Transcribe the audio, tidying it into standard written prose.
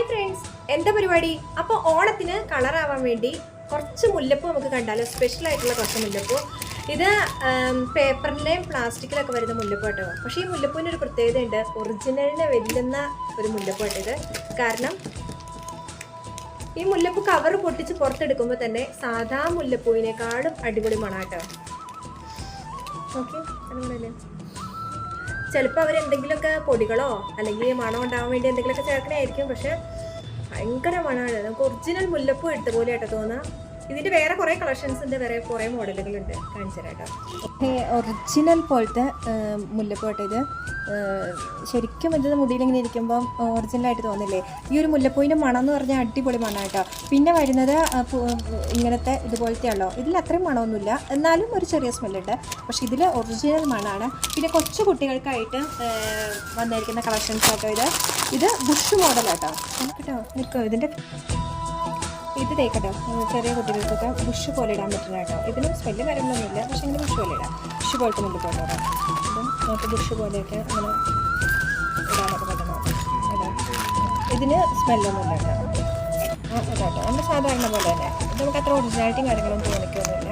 Hi friends, എന്താ പരിപാടി? അപ്പോൾ ഓണത്തിന് കളറാവാൻ വേണ്ടി കുറച്ച് മുല്ലപ്പൂ നമുക്ക് കണ്ടാലോ. സ്പെഷ്യൽ ആയിട്ടുള്ള കുറച്ച് മുല്ലപ്പൂ. ഇത് പേപ്പറിലെയും പ്ലാസ്റ്റിക്കിലൊക്കെ വരുന്ന മുല്ലപ്പൂ കേട്ടോ. പക്ഷേ ഈ മുല്ലപ്പൂവിന് ഒരു പ്രത്യേകത ഉണ്ട്. ഒറിജിനലിനെ വെല്ലുന്ന ഒരു മുല്ലപ്പൂ ഇത്. കാരണം ഈ മുല്ലപ്പൂ കവർ പൊട്ടിച്ച് പുറത്തെടുക്കുമ്പോൾ തന്നെ സാധാ മുല്ലപ്പൂവിനേക്കാളും അടിപൊളി മണം കേട്ടോ. ഓക്കെ, അതുകൊണ്ടല്ലേ ചിലപ്പോൾ അവരെന്തെങ്കിലുമൊക്കെ പൊടികളോ അല്ലെങ്കിൽ മണം ഉണ്ടാവാൻ വേണ്ടി എന്തെങ്കിലുമൊക്കെ ചേർക്കണമായിരിക്കും. പക്ഷെ ഭയങ്കര മണമാണ്. നമുക്ക് ഒറിജിനൽ മുല്ലപ്പൂ എടുത്ത പോലെ ആട്ടോ തോന്നാം. ഇതിൻ്റെ വേറെ കുറേ കളക്ഷൻസ് ഉണ്ട്, വേറെ കുറേ മോഡലുകളുണ്ട്. കാണിച്ചു തരാം കേട്ടോ. ഒറിജിനൽ പോലത്തെ മുല്ലപ്പൂ കേട്ടോ ഇത്. ശരിക്കും ഇത് മുടിയിലിങ്ങനെ ഇരിക്കുമ്പം ഒറിജിനലായിട്ട് തോന്നില്ലേ? ഈ ഒരു മുല്ലപ്പൂവിൻ്റെ മണം എന്ന് പറഞ്ഞാൽ അടിപൊളി മണം കേട്ടോ. പിന്നെ വരുന്നത് ഇങ്ങനത്തെ ഇതുപോലത്തെയാണല്ലോ. ഇതിൽ അത്രയും മണമൊന്നുമില്ല, എന്നാലും ഒരു ചെറിയ സ്മെല്ലുണ്ട്. പക്ഷേ ഇതിൽ ഒറിജിനൽ മണമാണ്. പിന്നെ കൊച്ചു കുട്ടികൾക്കായിട്ട് വന്നിരിക്കുന്ന കളക്ഷൻസ് കേട്ടോ ഇത് ബുഷ് മോഡലാട്ടോ. കേട്ടോ നിൽക്കും ഇതിൻ്റെ ഇത് തേക്കട്ടോ. ചെറിയ കുട്ടികൾക്കൊക്കെ ബുഷ് പോലെ ഇടാൻ പറ്റില്ല കേട്ടോ. ഇതിന് സ്മെല്ല് കാര്യങ്ങളൊന്നുമില്ല, പക്ഷേ ഇങ്ങനെ ബുഷ് പോലെ ഇടാം. ബുഷ് പോലത്തെ മുല്ലപ്പൂ കേട്ടോ. ഇതും നമുക്ക് ബുഷ് പോലെയൊക്കെ അങ്ങനെ ഇടാനൊക്കെ പറ്റുന്നു. അതാ ഇതിന് സ്മെല്ലൊന്നുമില്ല കേട്ടോ. അതാട്ടോ നമ്മുടെ സാധാരണ പോലെ തന്നെ. ഇത് നമുക്ക് അത്ര ഒറിജിനാലിറ്റിയും കാര്യങ്ങളൊന്നും തോന്നിക്കൊന്നുമില്ല.